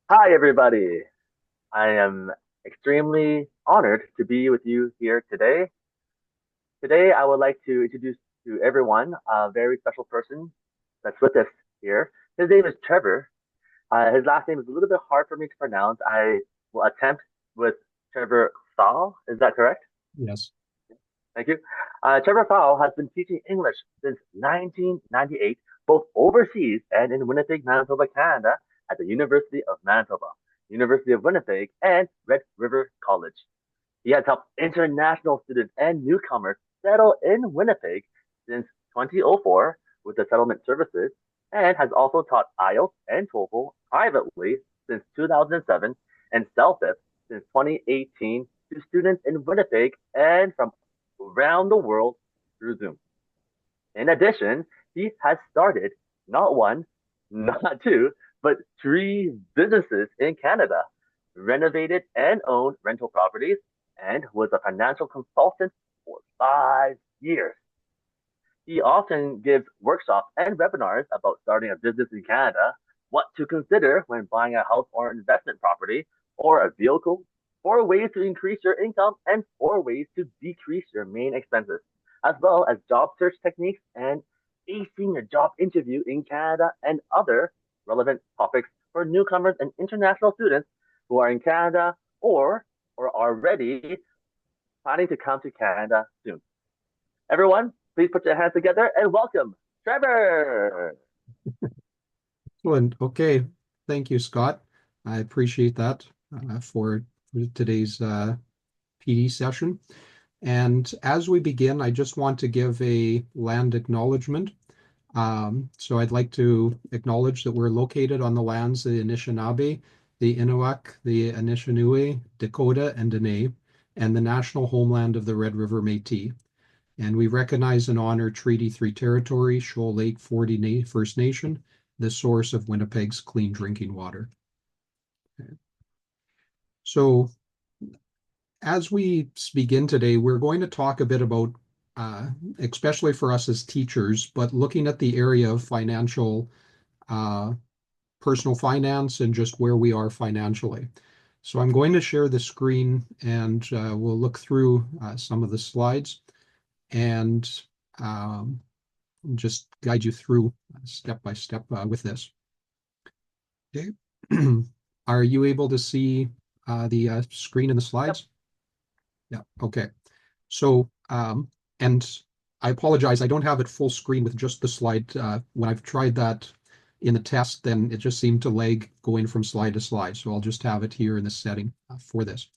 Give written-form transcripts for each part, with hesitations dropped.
Hi, everybody. I am extremely honored to be with you here today. Today, I would like to introduce to everyone a very special person that's with us here. His name is Trevor. His last name is a little bit hard for me to pronounce. I will attempt with Trevor Thal. Is that correct? Yes. Thank you. Trevor Thal has been teaching English since 1998, both overseas and in Winnipeg, Manitoba, Canada, at the University of Manitoba, University of Winnipeg, and Red River College. He has helped international students and newcomers settle in Winnipeg since 2004 with the settlement services, and has also taught IELTS and TOEFL privately since 2007 and CELFIP since 2018 to students in Winnipeg and from around the world through Zoom. In addition, he has started not one, not two, but three businesses in Canada, renovated and owned rental properties, and was a financial consultant for 5 years. He often gives workshops and webinars about starting a business in Canada, what to consider when buying a house or investment property or a vehicle, 4 ways to increase your income, and 4 ways to decrease your main expenses, as well as job search techniques and acing a job interview in Canada and other relevant topics for newcomers and international students who are in Canada or are already planning to come to Canada soon. Everyone, please put your hands together and welcome Trevor. Excellent. Okay. Thank you, Scott. I appreciate that for today's PD session. And as we begin, I just want to give a land acknowledgement. So I'd like to acknowledge that we're located on the lands of the Anishinaabe, the Innuak, the Anishinaabe, Dakota, and Dene, and the national homeland of the Red River Métis. And we recognize and honor Treaty 3 territory, Shoal Lake 40 First Nation, the source of Winnipeg's clean drinking water. Okay. So as we begin today, we're going to talk a bit about, especially for us as teachers, but looking at the area of financial, uh, personal finance and just where we are financially. So I'm going to share the screen and we'll look through some of the slides and um, just guide you through step by step with this. Okay. Are you able to see the screen and the Yep. slides? Yeah. Okay. So, and I apologize, I don't have it full screen with just the slide. When I've tried that in the test, then it just seemed to lag going from slide to slide. So I'll just have it here in the setting for this.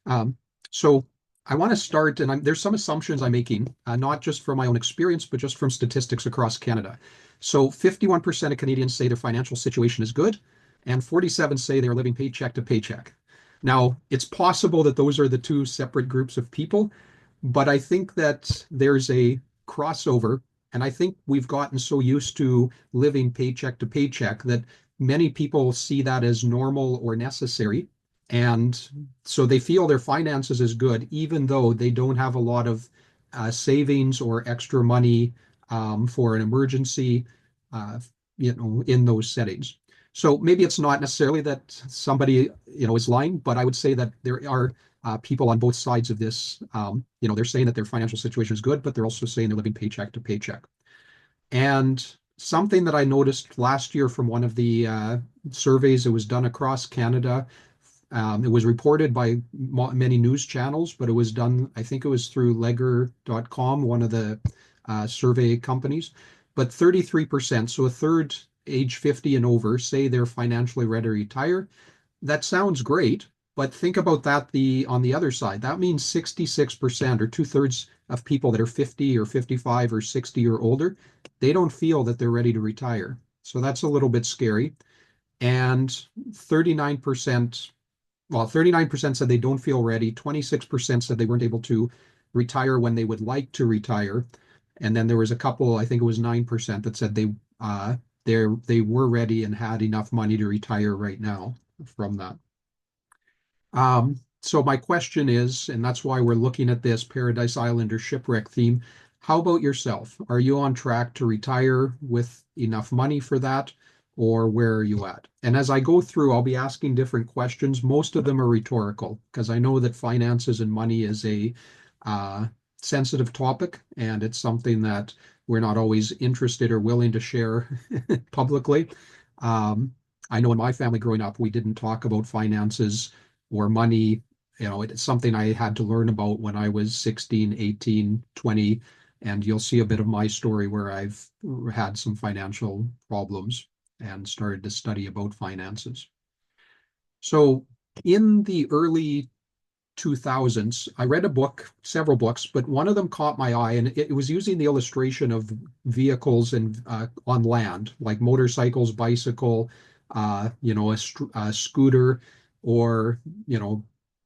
Um, so I want to start, and there's some assumptions I'm making, not just from my own experience, but just from statistics across Canada. So 51% of Canadians say their financial situation is good, and 47 say they're living paycheck to paycheck. Now, it's possible that those are the two separate groups of people, but I think that there's a crossover, and I think we've gotten so used to living paycheck to paycheck that many people see that as normal or necessary. And so they feel their finances is good, even though they don't have a lot of savings or extra money for an emergency, uh, in those settings. So maybe it's not necessarily that somebody, is lying, but I would say that there are people on both sides of this. They're saying that their financial situation is good, but they're also saying they're living paycheck to paycheck. And something that I noticed last year from one of the surveys that was done across Canada, it was reported by many news channels, but it was done, I think it was through Legger.com, one of the survey companies. But 33%, so a third age 50 and over, say they're financially ready to retire. That sounds great, but think about that on the other side. That means 66% or two-thirds of people that are 50 or 55 or 60 or older, they don't feel that they're ready to retire. So that's a little bit scary. And 39%, well, 39% said they don't feel ready. 26% said they weren't able to retire when they would like to retire. And then there was a couple, I think it was 9% that said they were ready and had enough money to retire right now from that. So my question is, and that's why we're looking at this Paradise Island or shipwreck theme. How about yourself? Are you on track to retire with enough money for that? or where are you at? And as I go through, I'll be asking different questions. Most of them are rhetorical because I know that finances and money is a uh, sensitive topic, and it's something that we're not always interested or willing to share publicly. Um, I know in my family growing up, we didn't talk about finances or money. It's something I had to learn about when I was 16, 18, 20, and you'll see a bit of my story where I've had some financial problems and started to study about finances. So in the early 2000s, I read a book, several books, but one of them caught my eye, and it was using the illustration of vehicles and on land, like motorcycles, bicycle, a scooter, or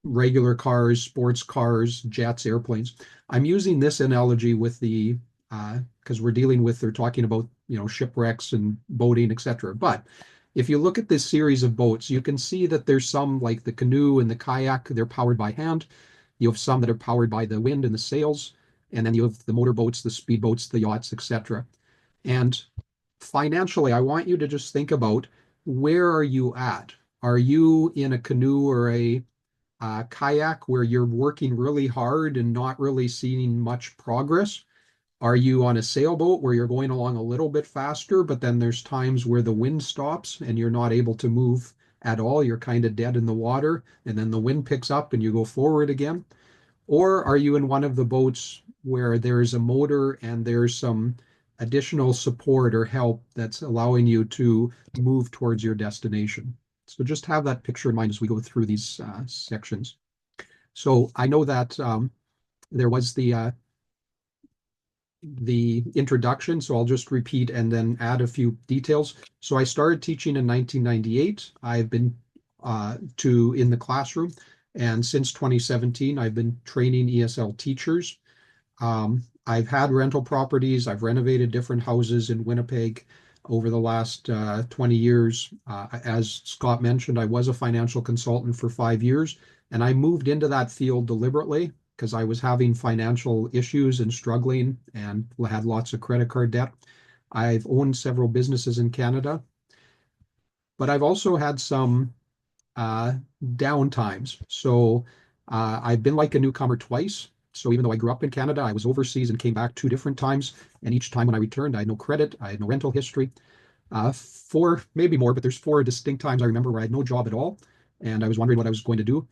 regular cars, sports cars, jets, airplanes. I'm using this analogy with the because we're dealing with, they're talking about shipwrecks and boating, etc. But if you look at this series of boats, you can see that there's some like the canoe and the kayak, they're powered by hand. You have some that are powered by the wind and the sails, and then you have the motorboats, the speedboats, the yachts, etc. And financially, I want you to just think about, where are you at? Are you in a canoe or a kayak where you're working really hard and not really seeing much progress? Are you on a sailboat where you're going along a little bit faster, but then there's times where the wind stops and you're not able to move at all? You're kind of dead in the water, and then the wind picks up and you go forward again. Or are you in one of the boats where there's a motor and there's some additional support or help that's allowing you to move towards your destination? So just have that picture in mind as we go through these sections. So I know that there was the introduction, so I'll just repeat and then add a few details. So I started teaching in 1998. I've been in the classroom, and since 2017, I've been training ESL teachers. I've had rental properties. I've renovated different houses in Winnipeg over the last 20 years. As Scott mentioned, I was a financial consultant for 5 years, and I moved into that field deliberately because I was having financial issues and struggling and had lots of credit card debt. I've owned several businesses in Canada, but I've also had some uh, down times. So I've been like a newcomer twice. So even though I grew up in Canada, I was overseas and came back 2 different times. And each time when I returned, I had no credit, I had no rental history. Four, maybe more, but there's four distinct times I remember where I had no job at all. And I was wondering what I was going to do.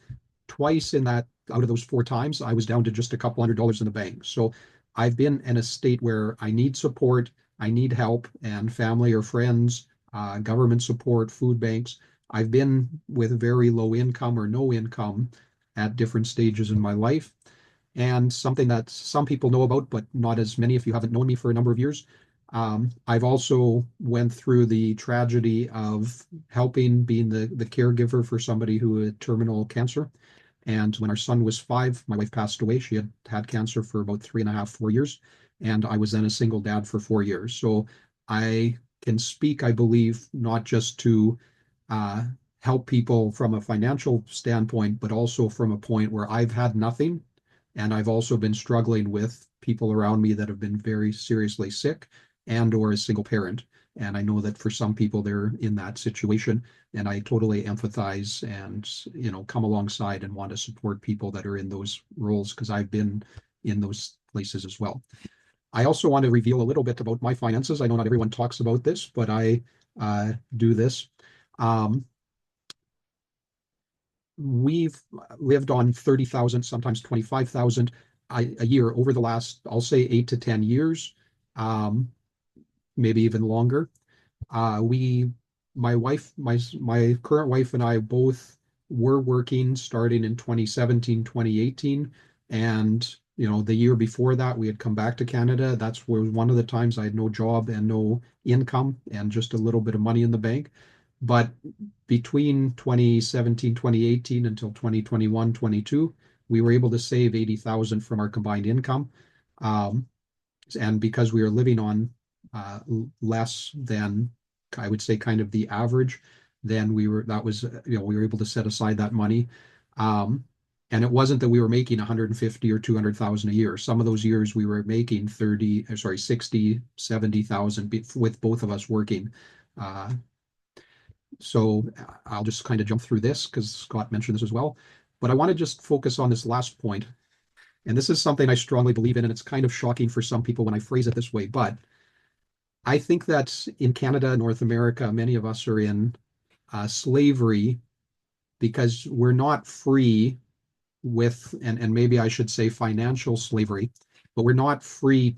Twice in that, out of those 4 times, I was down to just a couple $100s in the bank. So I've been in a state where I need support, I need help, and family or friends, government support, food banks. I've been with very low income or no income at different stages in my life. And something that some people know about, but not as many if you haven't known me for a number of years. I've also went through the tragedy of helping being the caregiver for somebody who had terminal cancer. And when our son was 5, my wife passed away. She had had cancer for about 3.5, 4 years. And I was then a single dad for 4 years. So I can speak, I believe, not just to uh, help people from a financial standpoint, but also from a point where I've had nothing. And I've also been struggling with people around me that have been very seriously sick and or a single parent. And I know that for some people, they're in that situation. And I totally empathize and, come alongside and want to support people that are in those roles because I've been in those places as well. I also want to reveal a little bit about my finances. I know not everyone talks about this, but I do this. Um, we've lived on 30,000, sometimes 25,000 a year over the last, I'll say 8 to 10 years, um, maybe even longer. We, my wife, my current wife and I both were working starting in 2017, 2018. And, the year before that, we had come back to Canada. That's where one of the times I had no job and no income and just a little bit of money in the bank. But between 2017, 2018 until 2021, 22, we were able to save 80,000 from our combined income. Um, and because we are living on uh, less than, I would say, kind of the average, then we were able to set aside that money. Um, and it wasn't that we were making 150 or 200,000 a year. Some of those years we were making 60, 70,000 with both of us working. Uh, So I'll just kind of jump through this because Scott mentioned this as well. But I want to just focus on this last point. And this is something I strongly believe in, and it's kind of shocking for some people when I phrase it this way. But I think that in Canada, North America, many of us are in slavery because we're not free with, and maybe I should say financial slavery, but we're not free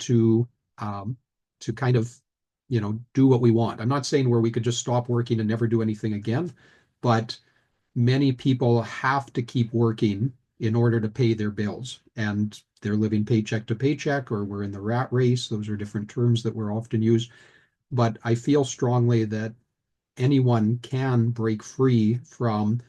um, to kind of, do what we want. I'm not saying where we could just stop working and never do anything again, but many people have to keep working in order to pay their bills, and they're living paycheck to paycheck, or we're in the rat race. Those are different terms that we're often used. But I feel strongly that anyone can break free from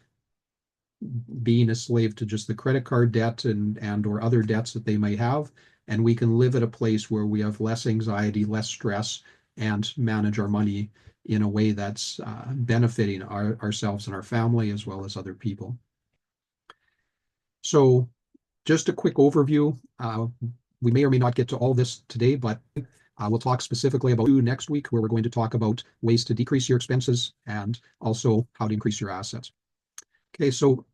being a slave to just the credit card debt and or other debts that they may have, and we can live at a place where we have less anxiety, less stress, and manage our money in a way that's benefiting ourselves and our family as well as other people. So just a quick overview. We may or may not get to all this today, but we'll talk specifically about next week, where we're going to talk about ways to decrease your expenses and also how to increase your assets. Okay, so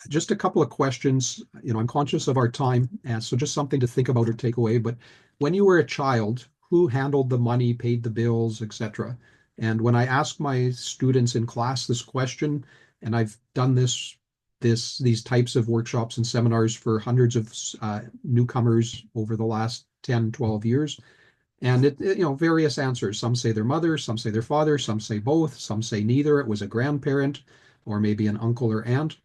just a couple of questions. I'm conscious of our time, and so just something to think about or take away. But when you were a child, who handled the money, paid the bills, etc.? And when I ask my students in class this question, and I've done these types of workshops and seminars for hundreds of newcomers over the last 10, 12 years, and various answers. Some say their mother, some say their father, some say both, some say neither. It was a grandparent or maybe an uncle or aunt.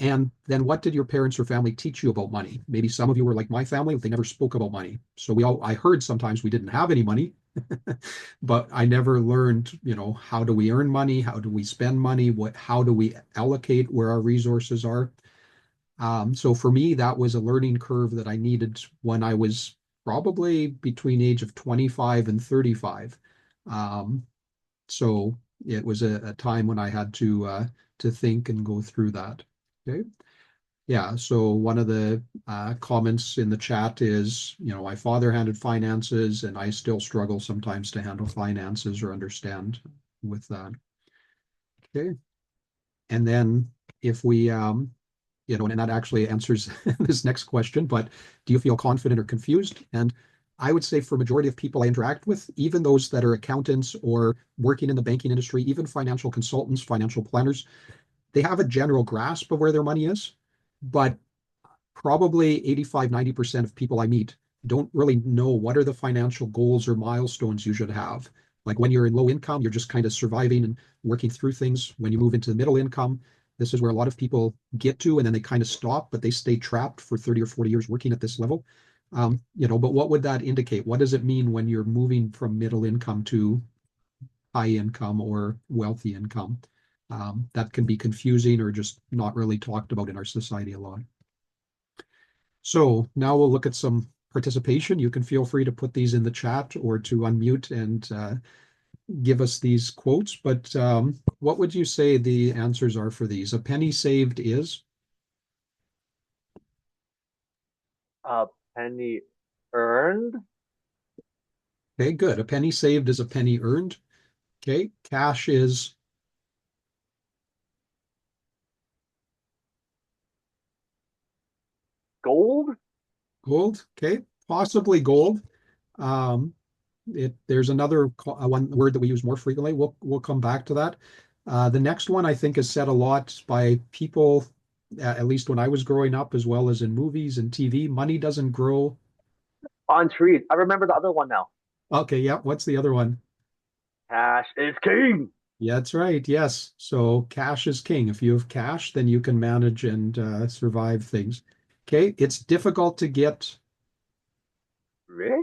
And then what did your parents or family teach you about money? Maybe some of you were like my family, they never spoke about money. So I heard sometimes we didn't have any money, but I never learned, how do we earn money? How do we spend money? How do we allocate where our resources are? So for me, that was a learning curve that I needed when I was probably between the age of 25 and 35. Um, so it was a time when I had to think and go through that. Okay. Yeah. So one of the comments in the chat is, my father handled finances, and I still struggle sometimes to handle finances or understand with that. Okay. And then if we, and that actually answers this next question, but do you feel confident or confused? And I would say for majority of people I interact with, even those that are accountants or working in the banking industry, even financial consultants, financial planners, they have a general grasp of where their money is, but probably 85, 90% of people I meet don't really know what are the financial goals or milestones you should have. Like when you're in low income, you're just kind of surviving and working through things. When you move into the middle income, this is where a lot of people get to, and then they kind of stop, but they stay trapped for 30 or 40 years working at this level. But what would that indicate? What does it mean when you're moving from middle income to high income or wealthy income? That can be confusing or just not really talked about in our society a lot. So now we'll look at some participation. You can feel free to put these in the chat or to unmute and give us these quotes. But what would you say the answers are for these? A penny saved is? A penny earned. Okay, good. A penny saved is a penny earned. Okay, cash is? Gold. Gold. Okay, possibly gold. Um, there's another one word that we use more frequently. We'll come back to that. The next one I think is said a lot by people, at least when I was growing up, as well as in movies and TV. Money doesn't grow. On trees. I remember the other one now. Okay, yeah. What's the other one? Cash is king. Yeah, that's right. Yes. So cash is king. If you have cash, then you can manage and survive things. Okay. It's difficult to get, Rich.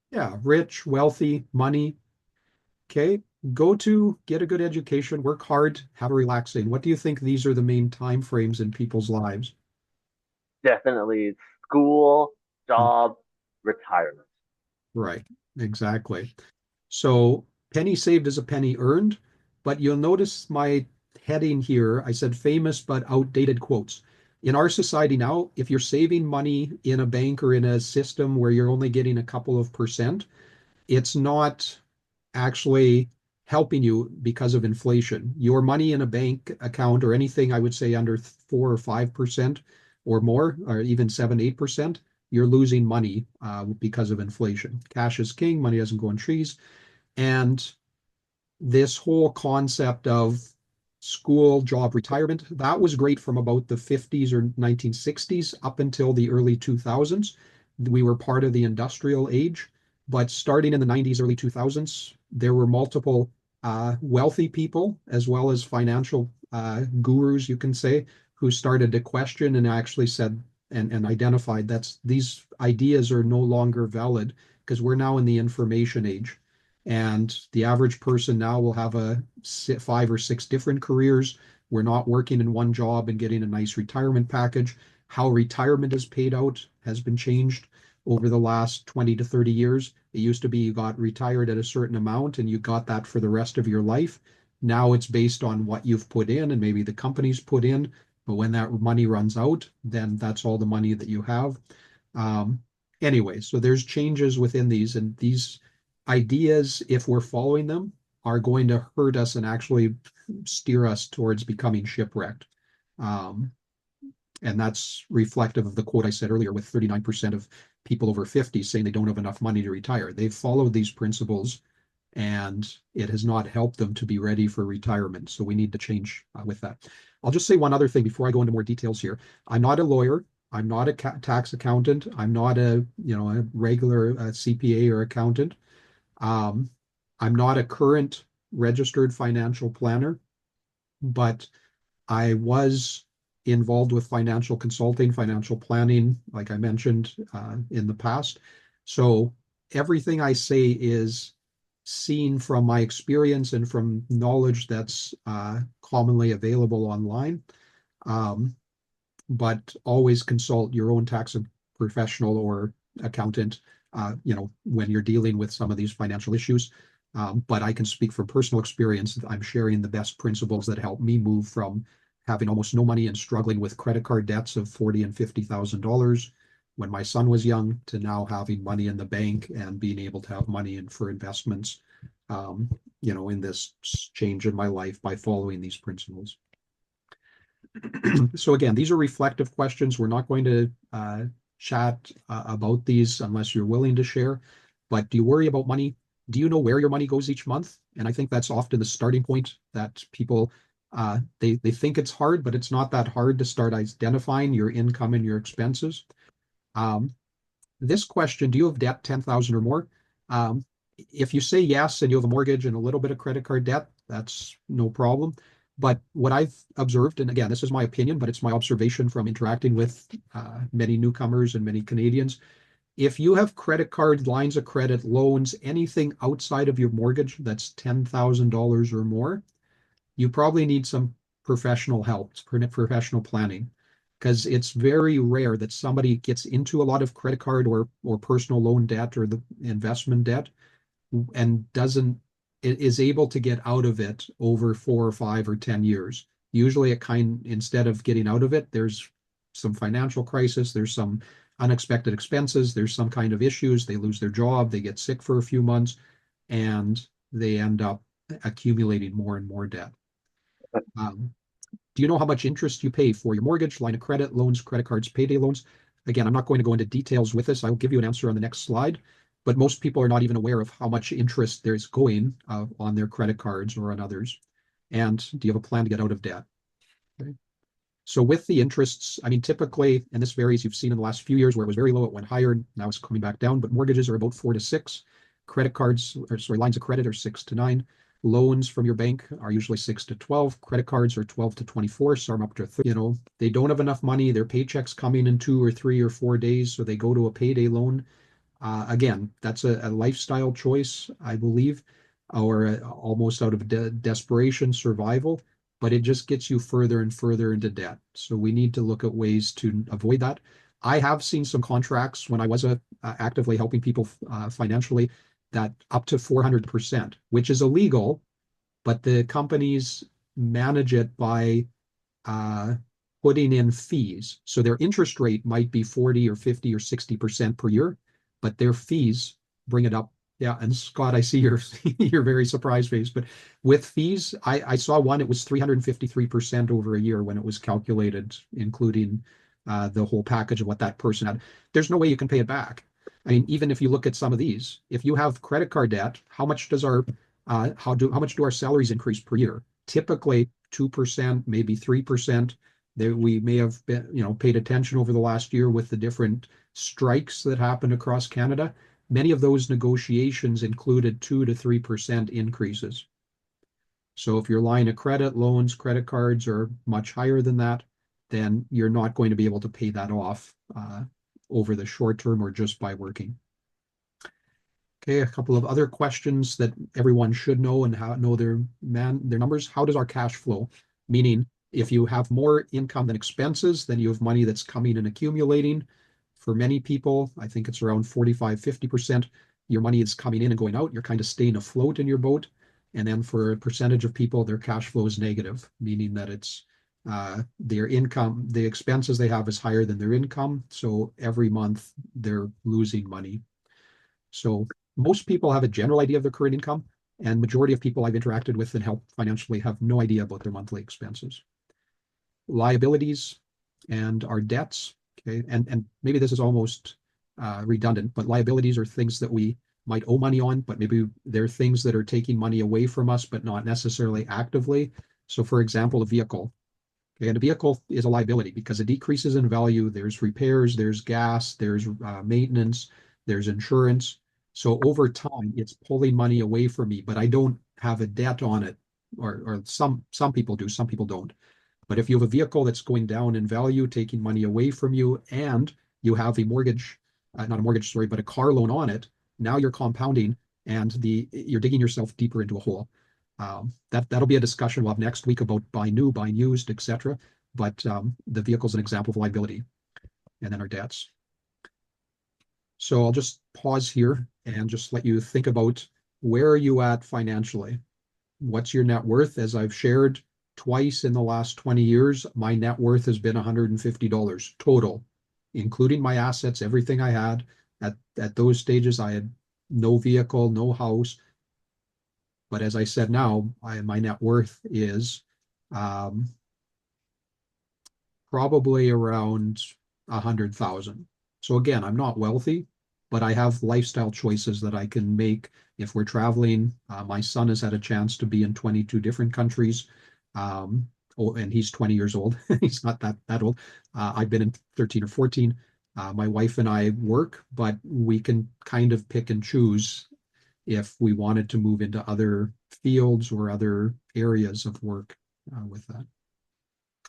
yeah, rich, wealthy, money. Okay. Get a good education, work hard, have a relaxing. What do you think these are the main time frames in people's lives? Definitely school, job, retirement. Right. Exactly. So penny saved is a penny earned, but you'll notice my heading here. I said famous but outdated quotes. In our society now, if you're saving money in a bank or in a system where you're only getting a couple of percent, it's not actually helping you because of inflation. Your money in a bank account or anything, I would say under 4 or 5% or more, or even 7, 8%, you're losing money because of inflation. Cash is king, money doesn't grow on trees. And this whole concept of school, job, retirement, that was great from about the 50s or 1960s up until the early 2000s. We were part of the industrial age, but starting in the 90s, early 2000s, there were multiple wealthy people as well as financial gurus, you can say, who started to question and actually said and identified that these ideas are no longer valid because we're now in the information age. And the average person now will have 5 or 6 different careers. We're not working in one job and getting a nice retirement package. How retirement is paid out has been changed over the last 20 to 30 years. It used to be you got retired at a certain amount and you got that for the rest of your life. Now it's based on what you've put in and maybe the company's put in. But when that money runs out, then that's all the money that you have. Anyway, so there's changes within these, and these ideas, if we're following them, are going to hurt us and actually steer us towards becoming shipwrecked. And that's reflective of the quote I said earlier with 39% of people over 50 saying they don't have enough money to retire. They've followed these principles and it has not helped them to be ready for retirement. So we need to change with that. I'll just say one other thing before I go into more details here. I'm not a lawyer. I'm not a tax accountant. I'm not a regular CPA or accountant. I'm not a current registered financial planner, but I was involved with financial consulting, financial planning, like I mentioned in the past. So everything I say is seen from my experience and from knowledge that's commonly available online. But always consult your own tax professional or accountant, when you're dealing with some of these financial issues. But I can speak from personal experience. I'm sharing the best principles that help me move from having almost no money and struggling with credit card debts of $40,000 and $50,000 when my son was young to now having money in the bank and being able to have money in for investments, in this change in my life by following these principles. So again, these are reflective questions. We're not going to chat about these unless you're willing to share. But do you worry about money? Do you know where your money goes each month? And I think that's often the starting point that people, they think it's hard, but it's not that hard to start identifying your income and your expenses. This question, do you have debt 10,000 or more? If you say yes and you have a mortgage and a little bit of credit card debt, that's no problem. But what I've observed, and again, this is my opinion, but it's my observation from interacting with many newcomers and many Canadians. If you have credit cards, lines of credit, loans, anything outside of your mortgage that's $10,000 or more, you probably need some professional help, professional planning, because it's very rare that somebody gets into a lot of credit card or personal loan debt or the investment debt and is able to get out of it over 4 or 5 or 10 years. Usually instead of getting out of it, there's some financial crisis, there's some unexpected expenses, there's some kind of issues, they lose their job, they get sick for a few months, and they end up accumulating more and more debt. Do you know how much interest you pay for your mortgage, line of credit, loans, credit cards, payday loans? Again, I'm not going to go into details with this. I'll give you an answer on the next slide. But most people are not even aware of how much interest there's going on their credit cards or on others. And do you have a plan to get out of debt? Okay. So with the interests, I mean, typically, and this varies, you've seen in the last few years where it was very low, it went higher, now it's coming back down, but mortgages are about 4 to 6. Credit cards, lines of credit are 6 to 9. Loans from your bank are usually 6 to 12. Credit cards are 12 to 24, some up to 30. They don't have enough money. Their paycheck's coming in 2 or 3 or 4 days, so they go to a payday loan. Again, that's a lifestyle choice, I believe, or almost out of desperation, survival, but it just gets you further and further into debt. So we need to look at ways to avoid that. I have seen some contracts when I was actively helping people financially that up to 400%, which is illegal, but the companies manage it by putting in fees. So their interest rate might be 40 or 50 or 60% per year, but their fees bring it up Yeah, and Scott, I see your your very surprised face, but with fees, I saw one, it was 353% over a year when it was calculated, including the whole package of what that person had. There's no way you can pay it back. I mean, even if you look at some of these, if you have credit card debt, how much does our how much do our salaries increase per year? Typically 2%, maybe 3%. That we may have been, paid attention over the last year with the different strikes that happened across Canada. Many of those negotiations included 2 to 3% increases. So if your line of credit, loans, credit cards are much higher than that, then you're not going to be able to pay that off over the short term or just by working. Okay, a couple of other questions that everyone should know and know their numbers. How does our cash flow? Meaning, if you have more income than expenses, then you have money that's coming and accumulating. For many people, I think it's around 45, 50%, your money is coming in and going out. You're kind of staying afloat in your boat. And then for a percentage of people, their cash flow is negative, meaning that it's their income, the expenses they have is higher than their income. So every month they're losing money. So most people have a general idea of their current income, and majority of people I've interacted with and helped financially have no idea about their monthly expenses. Liabilities and our debts, okay, and maybe this is almost redundant, but liabilities are things that we might owe money on, but maybe they're things that are taking money away from us, but not necessarily actively. So for example, a vehicle. Okay, and a vehicle is a liability because it decreases in value. There's repairs, there's gas, there's maintenance, there's insurance. So over time, it's pulling money away from me, but I don't have a debt on it, or some people do, some people don't. But if you have a vehicle that's going down in value, taking money away from you, and you have a mortgage, not a mortgage, sorry, but a car loan on it, now you're compounding and you're digging yourself deeper into a hole. That'll be a discussion we'll have next week about buy new, buy used, etc. But the vehicle is an example of liability, and then our debts. So I'll just pause here and just let you think about, where are you at financially? What's your net worth? As I've shared twice in the last 20 years, my net worth has been $150 total, including my assets, everything I had. At those stages, I had no vehicle, no house. But as I said now, my net worth is probably around 100,000. So again, I'm not wealthy, but I have lifestyle choices that I can make if we're traveling. My son has had a chance to be in 22 different countries. And he's 20 years old. He's not that old. I've been in 13 or 14. My wife and I work, but we can kind of pick and choose if we wanted to move into other fields or other areas of work with that.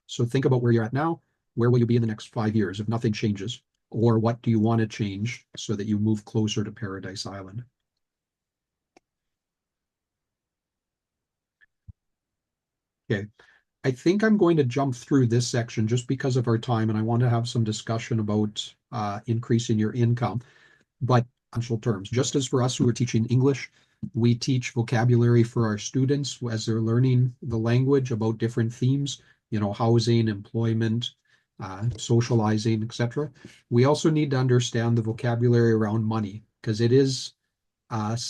So think about where you're at now. Where will you be in the next 5 years if nothing changes? Or what do you want to change so that you move closer to Paradise Island? Okay, I think I'm going to jump through this section just because of our time, and I want to have some discussion about increasing your income. But financial terms, just as for us who are teaching English, we teach vocabulary for our students as they're learning the language about different themes, housing, employment, socializing, etc. We also need to understand the vocabulary around money, because it is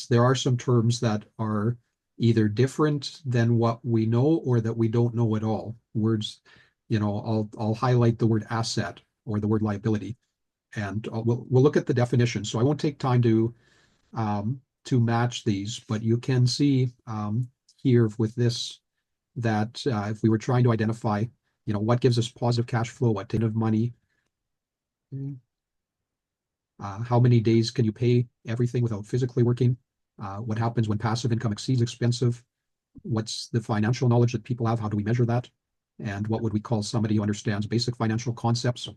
there are some terms that are either different than what we know or that we don't know at all. Words, I'll highlight the word asset or the word liability, and we'll look at the definition. So I won't take time to match these, but you can see here with this that if we were trying to identify, what gives us positive cash flow, what kind of money, how many days can you pay everything without physically working, what happens when passive income exceeds expensive, what's the financial knowledge that people have, how do we measure that, and what would we call somebody who understands basic financial concepts.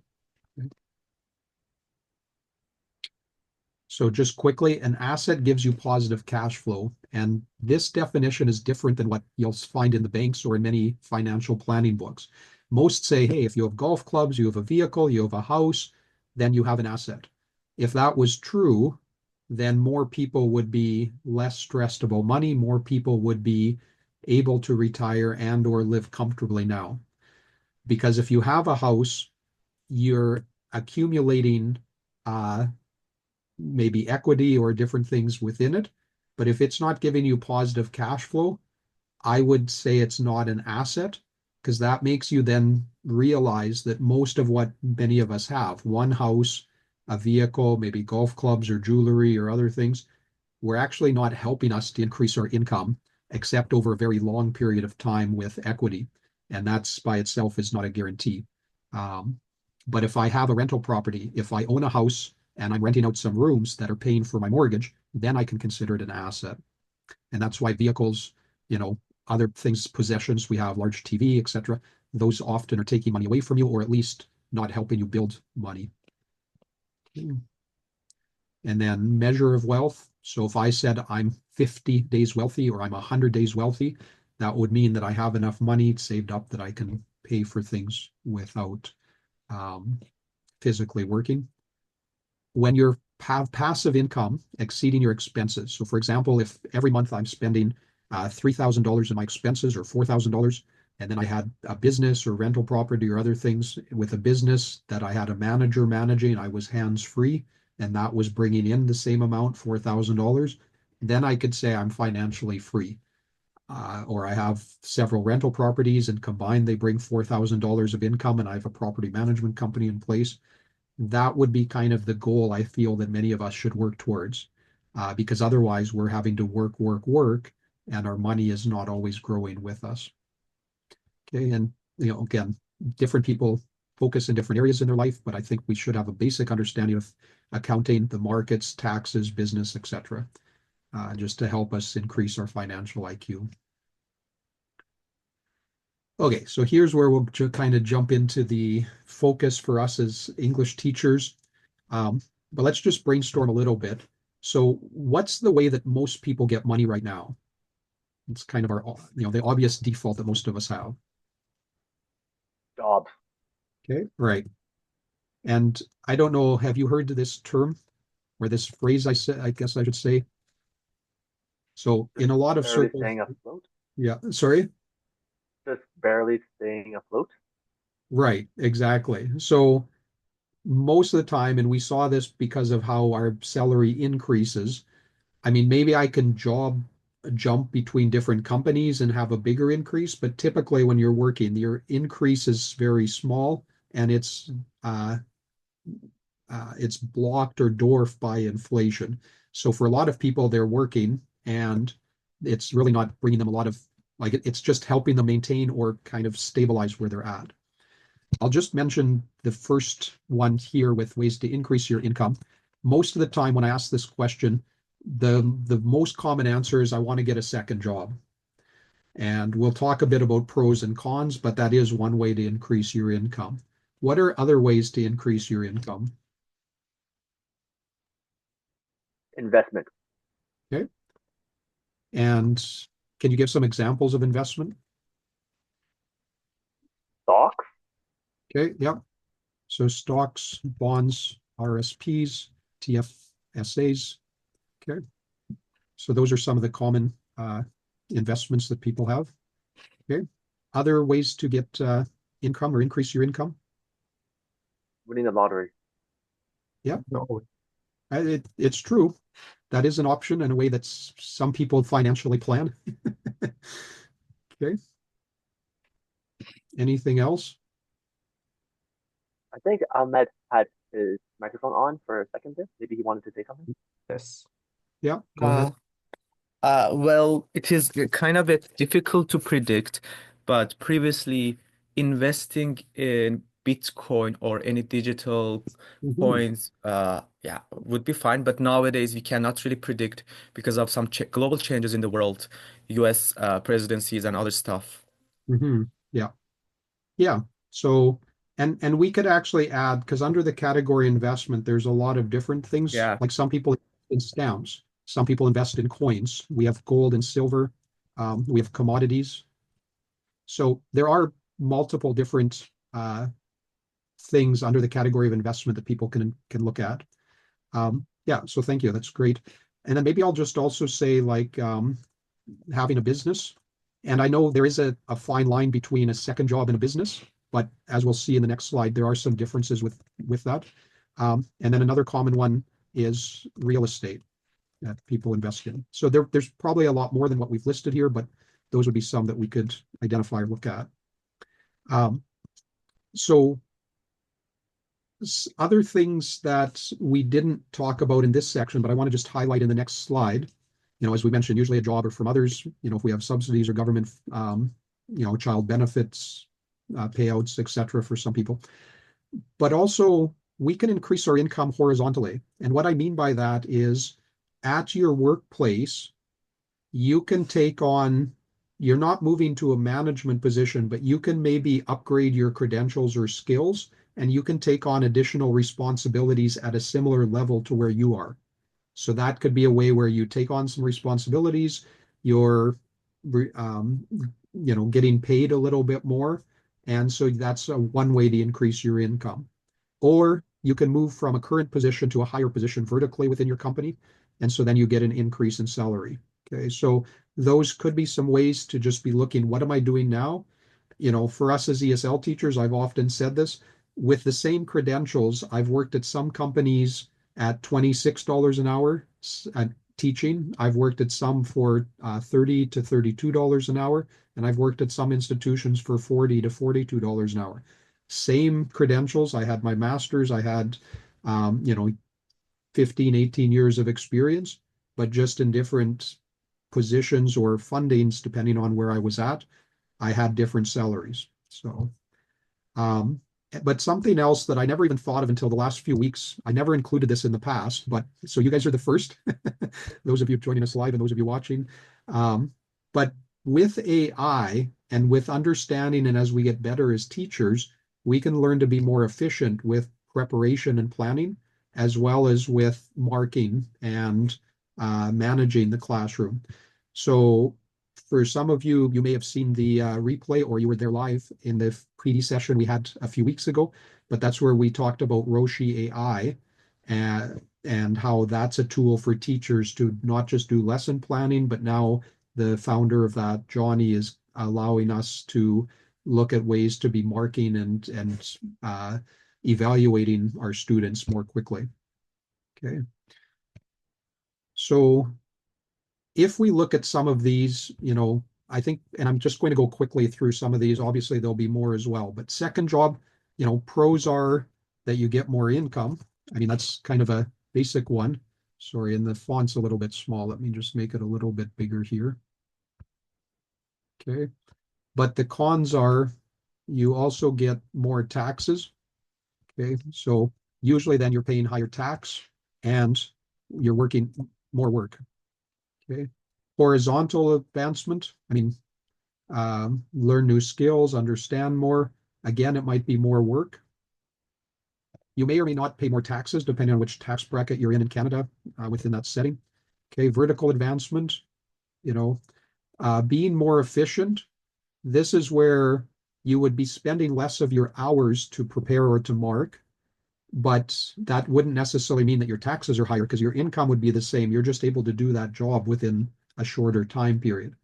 So just quickly, an asset gives you positive cash flow. And this definition is different than what you'll find in the banks or in many financial planning books. Most say, hey, if you have golf clubs, you have a vehicle, you have a house, then you have an asset. If that was true, then more people would be less stressed about money. More people would be able to retire and or live comfortably now. Because if you have a house, you're accumulating maybe equity or different things within it. But if it's not giving you positive cash flow, I would say it's not an asset, because that makes you then realize that most of what many of us have, one house, a vehicle, maybe golf clubs or jewelry or other things, we're actually not helping us to increase our income except over a very long period of time with equity. And that's by itself is not a guarantee. But if I have a rental property, if I own a house and I'm renting out some rooms that are paying for my mortgage, then I can consider it an asset. And that's why vehicles, other things, possessions, we have large TV, etc. Those often are taking money away from you, or at least not helping you build money. And then measure of wealth. So if I said I'm 50 days wealthy or I'm 100 days wealthy, that would mean that I have enough money saved up that I can pay for things without physically working. When you have passive income exceeding your expenses. So for example, if every month I'm spending $3,000 in my expenses or $4,000, and then I had a business or rental property or other things with a business that I had a manager managing, I was hands-free, and that was bringing in the same amount, $4,000, then I could say I'm financially free. Or I have several rental properties and combined they bring $4,000 of income and I have a property management company in place. That would be kind of the goal I feel that many of us should work towards, because otherwise we're having to work, and our money is not always growing with us. Okay, and again, different people focus in different areas in their life, but I think we should have a basic understanding of accounting, the markets, taxes, business, etc., just to help us increase our financial IQ. Okay, so here's where we'll kind of jump into the focus for us as English teachers. But let's just brainstorm a little bit. So what's the way that most people get money right now? It's kind of our, the obvious default that most of us have. Jobs. Okay, right. And I don't know, have you heard this term or this phrase I guess I should say? So in a lot of Barely circles, staying afloat. yeah, sorry? Just barely staying afloat. Right, exactly. So most of the time, and we saw this because of how our salary increases. I mean, maybe I can jump between different companies and have a bigger increase, but typically when you're working, your increase is very small and uh, it's blocked or dwarfed by inflation. So for a lot of people, they're working and it's really not bringing them a lot of, like, it's just helping them maintain or kind of stabilize where they're at. I'll just mention the first one here with ways to increase your income. Most of the time when I ask this question, the most common answer is I want to get a second job. And we'll talk a bit about pros and cons, but that is one way to increase your income. What are other ways to increase your income? Investment. Okay. And can you give some examples of investment? Stocks. Okay. Yep. So stocks, bonds, RSPs, TFSAs. Okay. So those are some of the common investments that people have. Okay. Other ways to get income or increase your income? Winning the lottery. Yeah. No. It's true. That is an option and a way that some people financially plan. Okay. Anything else? I think Ahmed had his microphone on for a second there. Maybe he wanted to say something. Yes. Yeah, go ahead. Well, it is kind of a difficult to predict, but previously investing in Bitcoin or any digital Mhm. coins, yeah, would be fine. But nowadays we cannot really predict because of some ch global changes in the world, US presidencies and other stuff. Yeah. Yeah. So, and we could actually add, because under the category investment, there's a lot of different things. Yeah. Like some people invest in stamps, some people invest in coins. We have gold and silver. We have commodities. So there are multiple different things under the category of investment that people can look at. Yeah. So thank you. That's great. And then maybe I'll just also say like having a business. And I know there is a fine line between a second job and a business, but as we'll see in the next slide, there are some differences with that. And then another common one is real estate that people invest in. So there's probably a lot more than what we've listed here, but those would be some that we could identify or look at. So other things that we didn't talk about in this section, but I want to just highlight in the next slide, as we mentioned, usually a job or from others, if we have subsidies or government, child benefits, payouts, etc. for some people. But also we can increase our income horizontally. And what I mean by that is at your workplace, you can take on, you're not moving to a management position, but you can maybe upgrade your credentials or skills, and you can take on additional responsibilities at a similar level to where you are. So that could be a way where you take on some responsibilities, you're, getting paid a little bit more. And so that's one way to increase your income. Or you can move from a current position to a higher position vertically within your company. And so then you get an increase in salary. Okay, so those could be some ways to just be looking, what am I doing now? For us as ESL teachers, I've often said this, with the same credentials, I've worked at some companies at $26 an hour at teaching. I've worked at some for $30 to $32 an hour, and I've worked at some institutions for $40 to $42 an hour. Same credentials. I had my master's, I had, 15, 18 years of experience, but just in different positions or fundings, depending on where I was at, I had different salaries. So, but something else that I never even thought of until the last few weeks, I never included this in the past, but so you guys are the first, those of you joining us live and those of you watching. But with AI and with understanding, and as we get better as teachers, we can learn to be more efficient with preparation and planning, as well as with marking and managing the classroom. So for some of you, you may have seen the replay, or you were there live in the PD session we had a few weeks ago, but that's where we talked about Roshi AI and how that's a tool for teachers to not just do lesson planning, but now the founder of that, Johnny, is allowing us to look at ways to be marking and evaluating our students more quickly. Okay. So if we look at some of these, I think, and I'm just going to go quickly through some of these, obviously there'll be more as well, but second job, pros are that you get more income. I mean, that's kind of a basic one. Sorry, and the font's a little bit small. Let me just make it a little bit bigger here. Okay. But the cons are you also get more taxes. Okay. So usually then you're paying higher tax and you're working more work. Okay. Horizontal advancement. I mean, learn new skills, understand more. Again, it might be more work. You may or may not pay more taxes depending on which tax bracket you're in Canada within that setting. Okay. Vertical advancement, being more efficient. This is where you would be spending less of your hours to prepare or to mark, but that wouldn't necessarily mean that your taxes are higher because your income would be the same. You're just able to do that job within a shorter time period.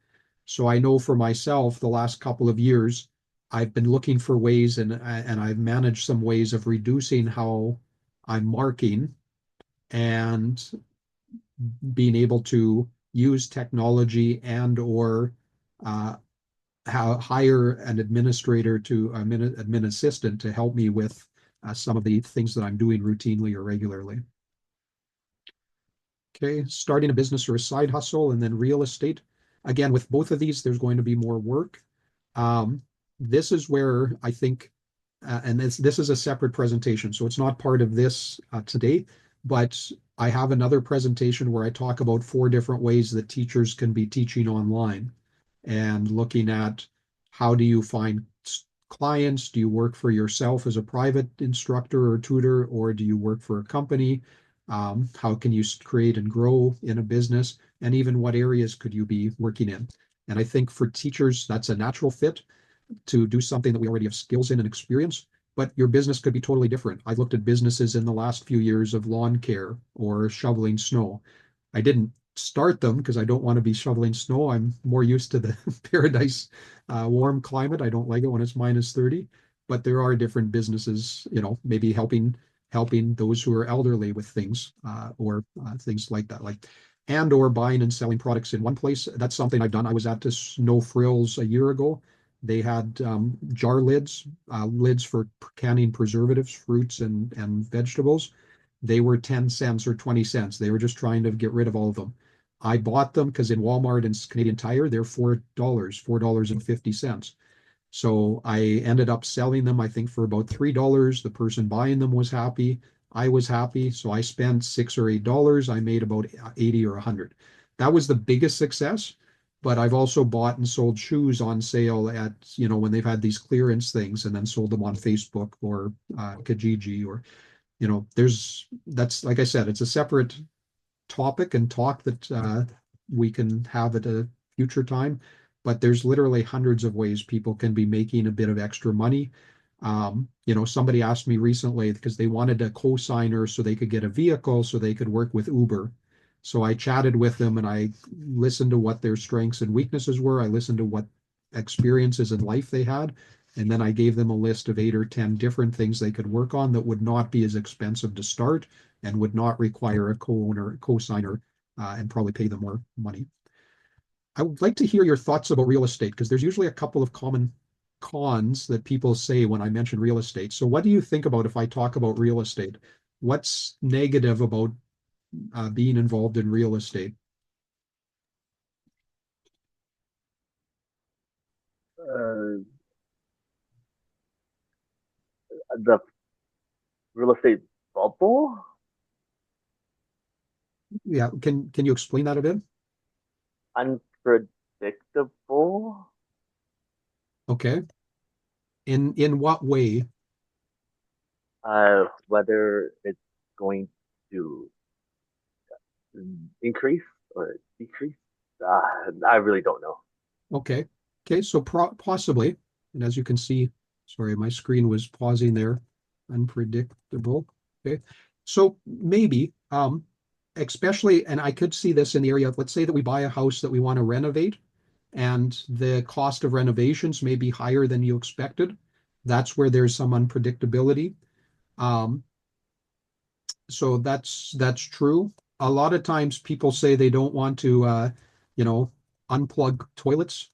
So I know for myself, the last couple of years, I've been looking for ways and I've managed some ways of reducing how I'm marking and being able to use technology and or hire an administrator to admin assistant to help me with some of the things that I'm doing routinely or regularly. Okay, starting a business or a side hustle, and then real estate. Again, with both of these, there's going to be more work. This is where I think, and this is a separate presentation, so it's not part of this today, but I have another presentation where I talk about 4 different ways that teachers can be teaching online and looking at how do you find clients? Do you work for yourself as a private instructor or tutor, or do you work for a company? How can you create and grow in a business? And even what areas could you be working in? And I think for teachers, that's a natural fit to do something that we already have skills in and experience, but your business could be totally different. I've looked at businesses in the last few years of lawn care or shoveling snow. I didn't start them because I don't want to be shoveling snow. I'm more used to the paradise warm climate. I don't like it when it's -30, but there are different businesses, maybe helping helping those who are elderly with things or things like that, and or buying and selling products in one place. That's something I've done. I was at this No Frills a year ago. They had jar lids, lids for canning preservatives, fruits and vegetables. They were 10 cents or 20 cents. They were just trying to get rid of all of them. I bought them because in Walmart and Canadian Tire, they're $4.50. So I ended up selling them, I think, for about $3. The person buying them was happy. I was happy. So I spent $6 or $8. I made about 80 or 100. That was the biggest success. But I've also bought and sold shoes on sale at, when they've had these clearance things and then sold them on Facebook or Kijiji or, that's, like I said, it's a separate topic and talk that we can have at a future time. But there's literally hundreds of ways people can be making a bit of extra money. Somebody asked me recently because they wanted a co-signer so they could get a vehicle so they could work with Uber. So I chatted with them and I listened to what their strengths and weaknesses were. I listened to what experiences in life they had. And then I gave them a list of 8 or 10 different things they could work on that would not be as expensive to start and would not require a co-owner, co-signer, and probably pay them more money. I would like to hear your thoughts about real estate because there's usually a couple of common cons that people say when I mention real estate. So what do you think about if I talk about real estate? What's negative about being involved in real estate? Uh, the real estate bubble, Yeah, can you explain that a bit? unpredictable. Okay. In what way? Whether it's going to increase or decrease. I really don't know. Okay. Okay, so possibly, and as you can see, sorry, my screen was pausing there. Unpredictable. Okay. So maybe, especially, and I could see this in the area of, let's say that we buy a house that we want to renovate, and the cost of renovations may be higher than you expected. That's where there's some unpredictability. Um, so that's true. A lot of times people say they don't want to, unplug toilets.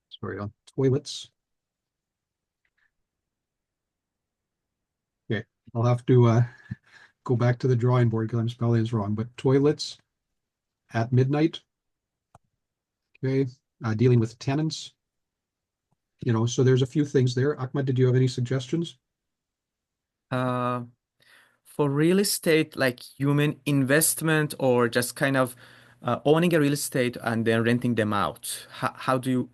Sorry, on toilets. Okay, I'll have to go back to the drawing board because I'm spelling this wrong. But toilets at midnight. Okay, dealing with tenants. So there's a few things there. Ahmed, did you have any suggestions? Uh, for real estate, like human investment or just kind of owning a real estate and then renting them out, how do you,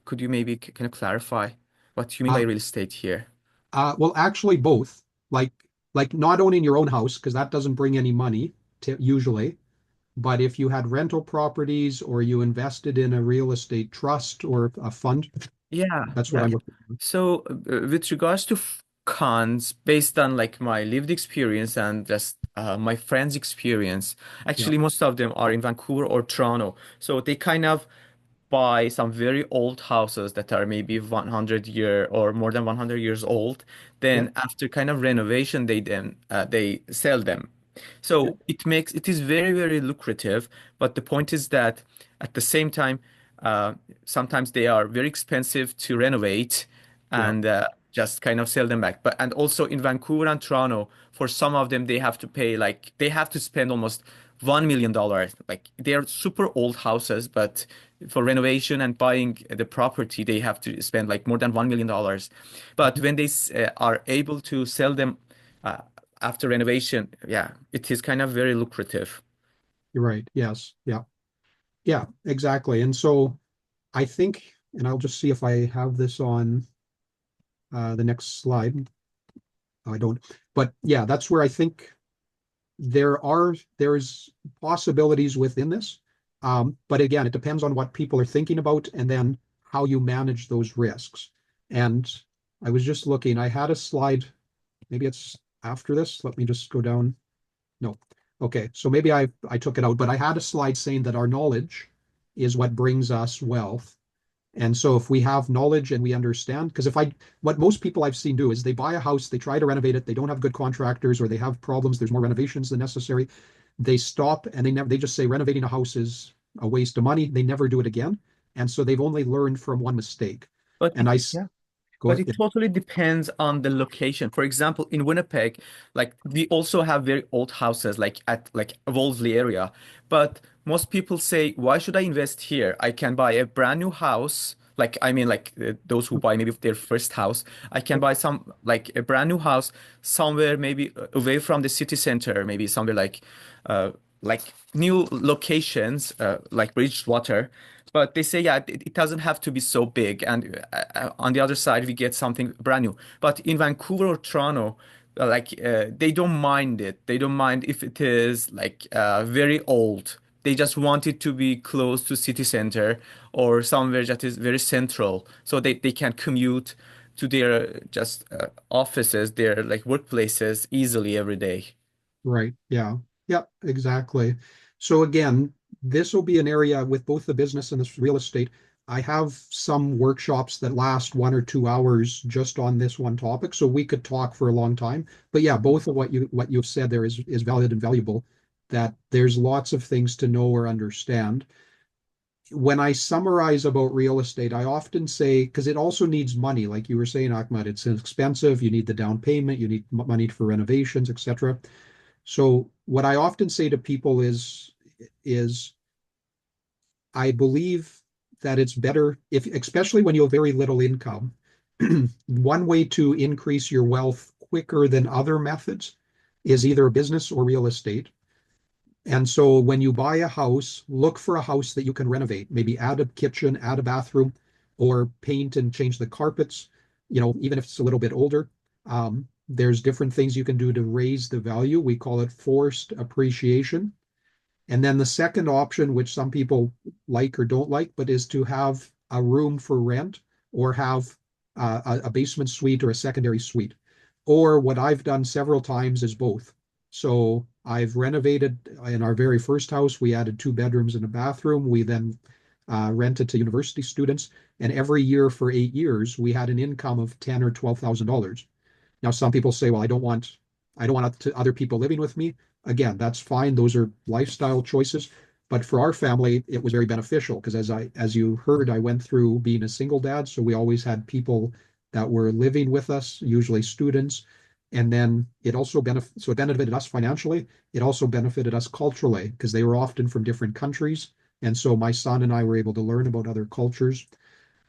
could you maybe kind of clarify what you mean by Uh, real estate here? well, actually, both. Like, like not owning your own house because that doesn't bring any money usually. But if you had rental properties or you invested in a real estate trust or a fund, Yeah, that's what yeah. I'm looking for. So, with regards to cons, based on like my lived experience and just my friends' experience, Yeah, actually most of them are in Vancouver or Toronto. So they kind of buy some very old houses that are maybe 100 year or more than 100 years old. yeah, Then after kind of renovation, they sell them. yeah, So it is very, very lucrative. But the point is that at the same time, uh, sometimes they are very expensive to renovate yeah, and just kind of sell them back. But and also in Vancouver and Toronto, for some of them, they have to pay like they have to spend almost $1 million. Like they are super old houses, but for renovation and buying the property, they have to spend like more than $1 million. But when they are able to sell them uh, after renovation, yeah, it is kind of very lucrative. you're right. Yes, yeah, yeah, exactly. And so I think, and I'll just see if I have this on the next slide. No, I don't. But yeah, that's where I think there's possibilities within this. But again, it depends on what people are thinking about and then how you manage those risks. And I was just looking, I had a slide, maybe it's after this. Let me just go down. No. Okay, so maybe I took it out, but I had a slide saying that our knowledge is what brings us wealth. And so if we have knowledge and we understand, because what most people I've seen do is they buy a house, they try to renovate it, they don't have good contractors or they have problems, there's more renovations than necessary. They stop and they just say renovating a house is a waste of money. They never do it again. And so they've only learned from one mistake. But And yeah. go But it ahead. totally depends on the location. For example, in Winnipeg, like we also have very old houses, like at like Wolseley area. But most people say, why should I invest here? I can buy a brand new house. Like I mean, like those who buy maybe their first house, I can buy some like a brand new house somewhere maybe away from the city center, maybe somewhere uh, like new locations, like Bridgewater. But they say, yeah, it doesn't have to be so big. And on the other side, we get something brand new. But in Vancouver or Toronto, they don't mind it. They don't mind if it is like very old. They just want it to be close to city center or somewhere that is very central, so they can commute to their just offices, their like workplaces easily every day. Right. Yeah. Yeah, exactly. So again, this will be an area with both the business and this real estate. I have some workshops that last 1 or 2 hours just on this one topic, so we could talk for a long time. But yeah, both of what you've said there is valid and valuable, that there's lots of things to know or understand. When I summarize about real estate, I often say, because it also needs money, like you were saying, Ahmed, it's expensive. You need the down payment, you need money for renovations, etc. So what I often say to people is I believe that it's better if, especially when you have very little income, one way to increase your wealth quicker than other methods is either a business or real estate. And so when you buy a house, look for a house that you can renovate, maybe add a kitchen, add a bathroom, or paint and change the carpets, even if it's a little bit older. There's different things you can do to raise the value. We call it forced appreciation. And then the second option, which some people like or don't like, but is to have a room for rent or have a basement suite or a secondary suite. Or what I've done several times is both. So I've renovated in our very first house, we added 2 bedrooms and a bathroom. We then rented to university students. And every year for 8 years, we had an income of $10,000 or $12,000. Now, some people say, well, I don't want other people living with me. Again, that's fine. Those are lifestyle choices. But for our family, it was very beneficial because as you heard, I went through being a single dad. So we always had people that were living with us, usually students. And then it benefited us financially. It also benefited us culturally because they were often from different countries. And so my son and I were able to learn about other cultures.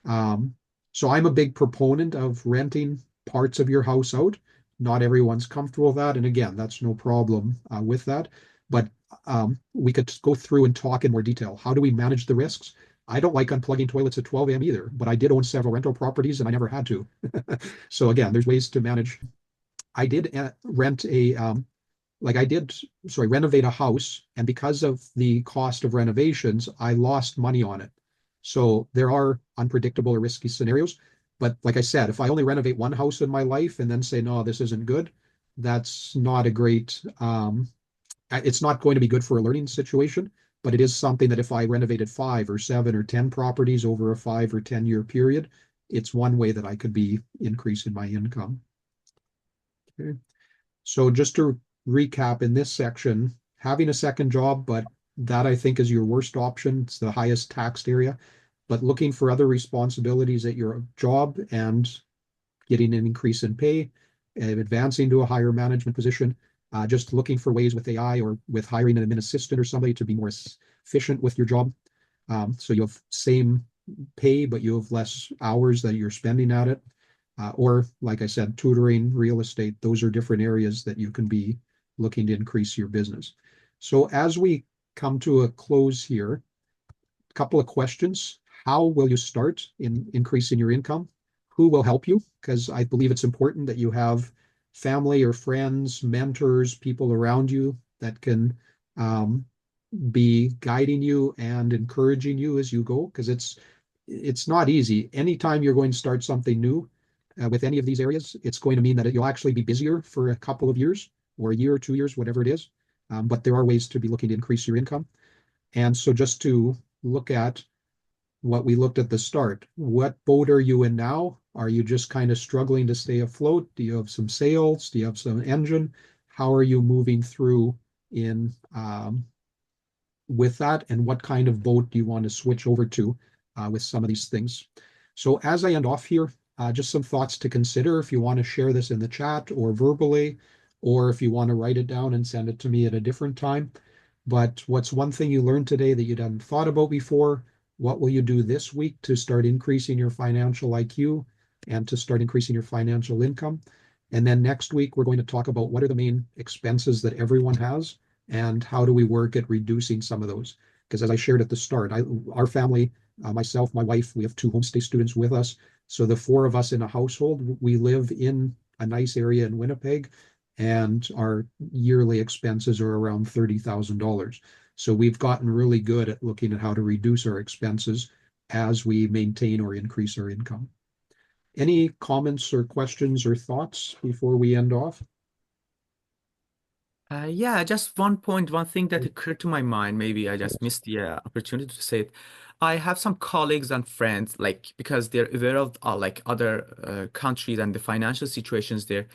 Um, so I'm a big proponent of renting parts of your house out. Not everyone's comfortable with that. And again, that's no problem with that. But we could go through and talk in more detail. How do we manage the risks? I don't like unplugging toilets at 12 a.m. either, but I did own several rental properties and I never had to. So again, there's ways to manage. I did renovate a house, and because of the cost of renovations, I lost money on it. So there are unpredictable or risky scenarios. But like I said, if I only renovate one house in my life and then say, no, this isn't good, that's not a great, it's not going to be good for a learning situation. But it is something that if I renovated 5 or 7 or 10 properties over a 5 or 10 year period, it's one way that I could be increasing my income. Okay. So just to recap in this section, having a second job, but that I think is your worst option. It's the highest taxed area, but looking for other responsibilities at your job and getting an increase in pay, and advancing to a higher management position, just looking for ways with AI or with hiring an admin assistant or somebody to be more efficient with your job. So you have same pay, but you have less hours that you're spending at it. Or, like I said, tutoring, real estate, those are different areas that you can be looking to increase your business. So as we come to a close here, a couple of questions. How will you start in increasing your income? Who will help you? Because I believe it's important that you have family or friends, mentors, people around you that can be guiding you and encouraging you as you go, because it's not easy. Anytime you're going to start something new with any of these areas, it's going to mean that you'll actually be busier for a couple of years or a year or 2 years, whatever it is. But there are ways to be looking to increase your income. And so just to look at what we looked at the start. What boat are you in now? Are you just kind of struggling to stay afloat? Do you have some sails? Do you have some engine? How are you moving through in with that? And what kind of boat do you want to switch over to with some of these things? So as I end off here, just some thoughts to consider if you want to share this in the chat or verbally, or if you want to write it down and send it to me at a different time. But what's one thing you learned today that you hadn't thought about before? What will you do this week to start increasing your financial IQ and to start increasing your financial income? And then next week, we're going to talk about what are the main expenses that everyone has and how do we work at reducing some of those? Because as I shared at the start, our family, myself, my wife, we have 2 homestay students with us. So the 4 of us in a household, we live in a nice area in Winnipeg, and our yearly expenses are around $30,000. So we've gotten really good at looking at how to reduce our expenses as we maintain or increase our income. Any comments or questions or thoughts before we end off? Yeah, just one thing that occurred to my mind. Maybe I just missed the opportunity to say it. I have some colleagues and friends, like because they're aware of like other countries and the financial situations there,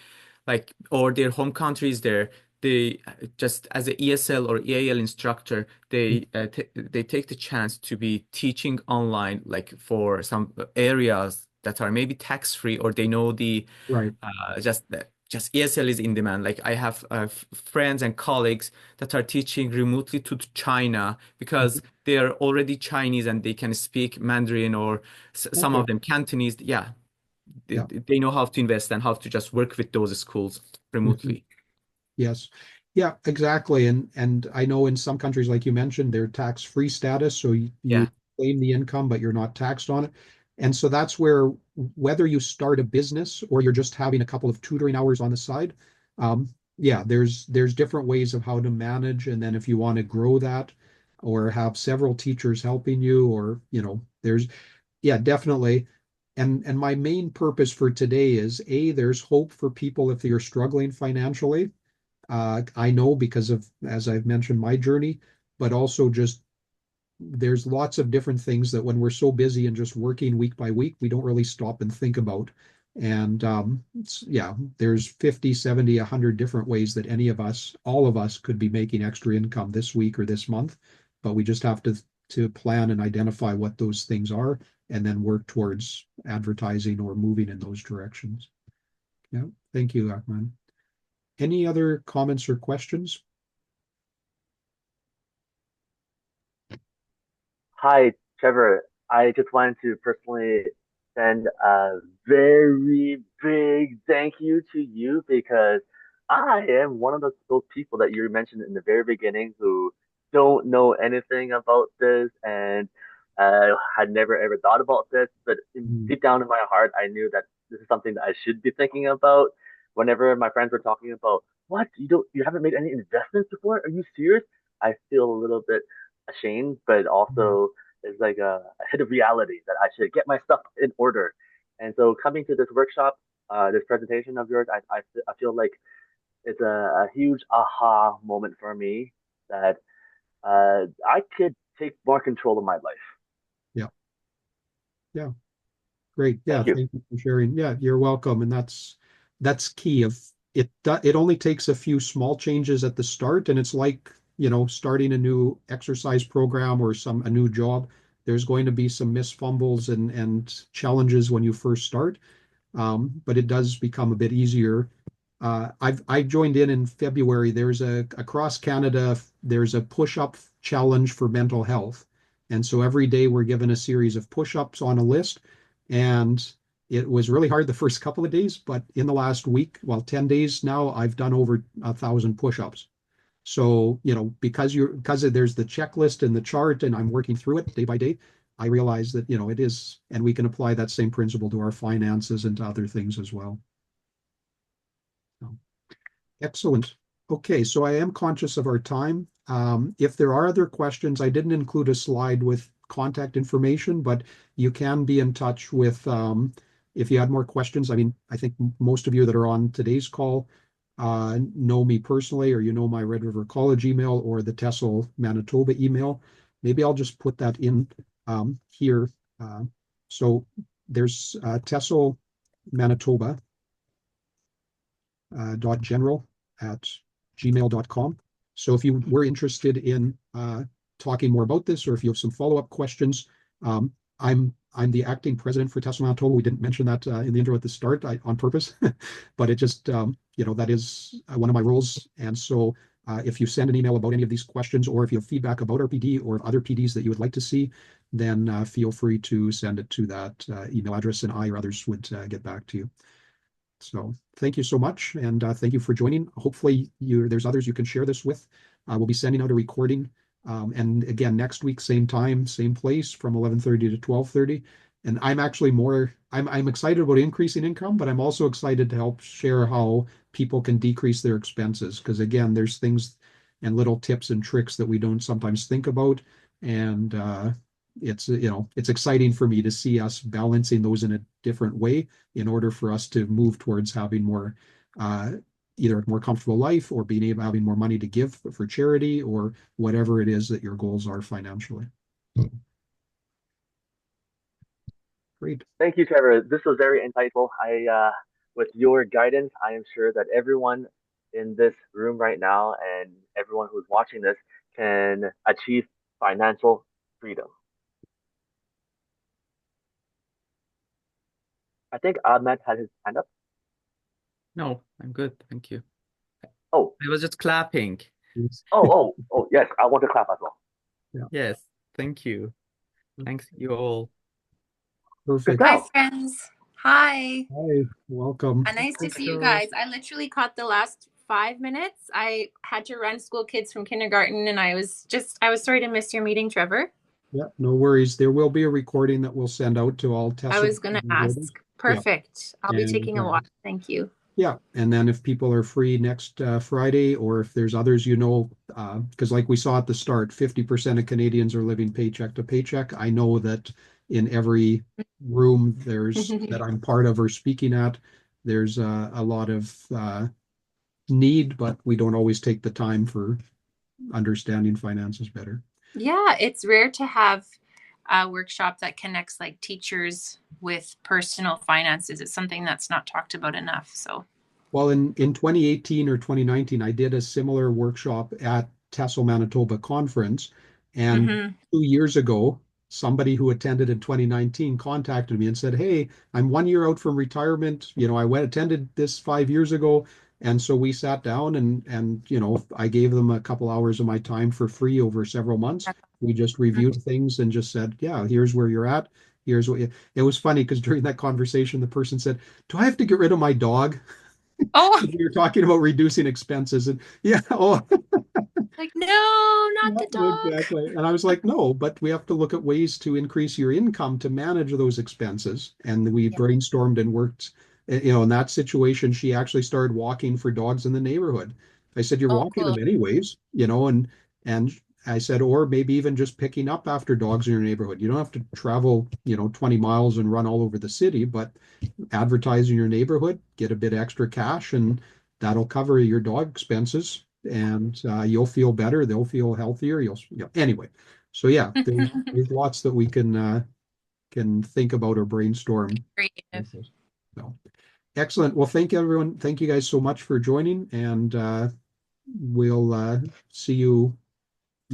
like or their home countries there. They just as a ESL or EAL instructor, they take the chance to be teaching online, like for some areas that are maybe tax free, or they know the Right. just ESL is in demand. Like I have friends and colleagues that are teaching remotely to China because they are already Chinese and they can speak Mandarin or some Okay. of them Cantonese. Yeah, Yeah. they know how to invest and how to just work with those schools Mhm. remotely. Yes. Yeah, exactly. And I know in some countries, like you mentioned, they're tax-free status, so you Yeah, claim the income, but you're not taxed on it. And so that's where whether you start a business or you're just having a couple of tutoring hours on the side, yeah, there's different ways of how to manage. And then if you want to grow that or have several teachers helping you, or there's yeah, definitely. And my main purpose for today is there's hope for people if you're struggling financially. I know because of, as I've mentioned, my journey, but also just there's lots of different things that when we're so busy and just working week by week, we don't really stop and think about. And yeah, there's 50, 70, 100 different ways that any of us, all of us could be making extra income this week or this month, but we just have to plan and identify what those things are and then work towards advertising or moving in those directions. Yeah, thank you, Ahman. Any other comments or questions? Hi, Trevor. I just wanted to personally send a very big thank you to you because I am one of those people that you mentioned in the very beginning who don't know anything about this and had never ever thought about this. But Mm, deep down in my heart, I knew that this is something that I should be thinking about. Whenever my friends were talking about, what, you haven't made any investments before? Are you serious? I feel a little bit ashamed, but mm, also is like a hit of reality that I should get my stuff in order. And so coming to this workshop, this presentation of yours, I feel like it's a huge aha moment for me that I could take more control of my life. yeah, yeah, great. Yeah, Thank you. thank you for sharing. Yeah, you're welcome. And that's key. Of it only takes a few small changes at the start, and it's like, starting a new exercise program or a new job. There's going to be some missed fumbles and challenges when you first start. But it does become a bit easier. I joined in February. There's across Canada. There's a push-up challenge for mental health, and so every day we're given a series of push-ups on a list, and it was really hard the first couple of days, but in the last week, well, 10 days now, I've done over 1,000 push-ups. So, because there's the checklist and the chart, and I'm working through it day by day, I realize that, it is, and we can apply that same principle to our finances and to other things as well. So, excellent. Okay, so I am conscious of our time. If there are other questions, I didn't include a slide with contact information, but you can be in touch with, if you had more questions. I mean, I think most of you that are on today's call know me personally, or my Red River College email or the TESL Manitoba email. Maybe I'll just put that in here So there's TESL Manitoba .general@gmail.com. So if you were interested in talking more about this, or if you have some follow-up questions, I'm the acting president for TESL Manitoba. We didn't mention that in the intro at the start on purpose, but it just that is one of my roles. And so if you send an email about any of these questions, or if you have feedback about our PD or other PDs that you would like to see, then feel free to send it to that email address, and I or others would get back to you. So thank you so much, and thank you for joining. Hopefully there's others you can share this with. We'll be sending out a recording, and again, next week, same time, same place, from 11:30 to 12:30. And I'm actually I'm excited about increasing income, but I'm also excited to help share how people can decrease their expenses. Because again, there's things and little tips and tricks that we don't sometimes think about. And it's exciting for me to see us balancing those in a different way in order for us to move towards having more either a more comfortable life, or being able having more money to give for charity, or whatever it is that your goals are financially. Great. Thank you, Trevor. This was very insightful. With your guidance, I am sure that everyone in this room right now and everyone who's watching this can achieve financial freedom. I think Ahmed had his hand up. No, I'm good. Thank you. Oh, I was just clapping. oh, yes. I want to clap as well. Yeah. Yes, thank you. Thanks you all. Perfect. Hi, friends. Hi. Hi, welcome. Nice to see you guys. I literally caught the last 5 minutes. I had to run school kids from kindergarten, and I was sorry to miss your meeting, Trevor. Yeah, no worries. There will be a recording that we'll send out to all TESL. I was going to ask. Perfect. I'll be taking a walk. Thank you. Yeah, and then if people are free next Friday, or if there's others, because like we saw at the start, 50% of Canadians are living paycheck to paycheck. I know that in every room that I'm part of or speaking at, there's a lot of need, but we don't always take the time for understanding finances better. Yeah, it's rare to have a workshop that connects like teachers with personal finances. It's something that's not talked about enough. So, well, in 2018 or 2019, I did a similar workshop at TESL Manitoba conference, and 2 years ago, somebody who attended in 2019 contacted me and said, "Hey, I'm 1 year out from retirement. I attended this 5 years ago." And so we sat down, and I gave them a couple hours of my time for free over several months. We just reviewed things and just said, "Yeah, here's where you're at. Here's what you." It was funny because during that conversation, the person said, "Do I have to get rid of my dog?" Oh, we were talking about reducing expenses, and like, no, not the dog. Exactly. And I was like, no, but we have to look at ways to increase your income to manage those expenses. And we brainstormed and worked. In that situation, she actually started walking for dogs in the neighborhood. I said, "You're walking them anyways," and I said, or maybe even just picking up after dogs in your neighborhood. You don't have to travel, 20 miles and run all over the city, but advertise in your neighborhood, get a bit extra cash, and that'll cover your dog expenses. And you'll feel better. They'll feel healthier. Anyway. So yeah, there's lots that we can think about or brainstorm. Creative. So excellent. Well, thank you, everyone. Thank you guys so much for joining, and we'll see you,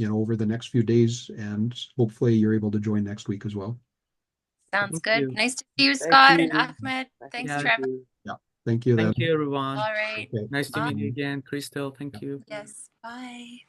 over the next few days, and hopefully you're able to join next week as well. Sounds good. Nice to see you, Scott and Ahmed. Thanks, Trevor. Yeah. Thank you. Thank you, everyone. All right. Okay. Nice to meet you again, Crystal. Thank you. Yes. Bye.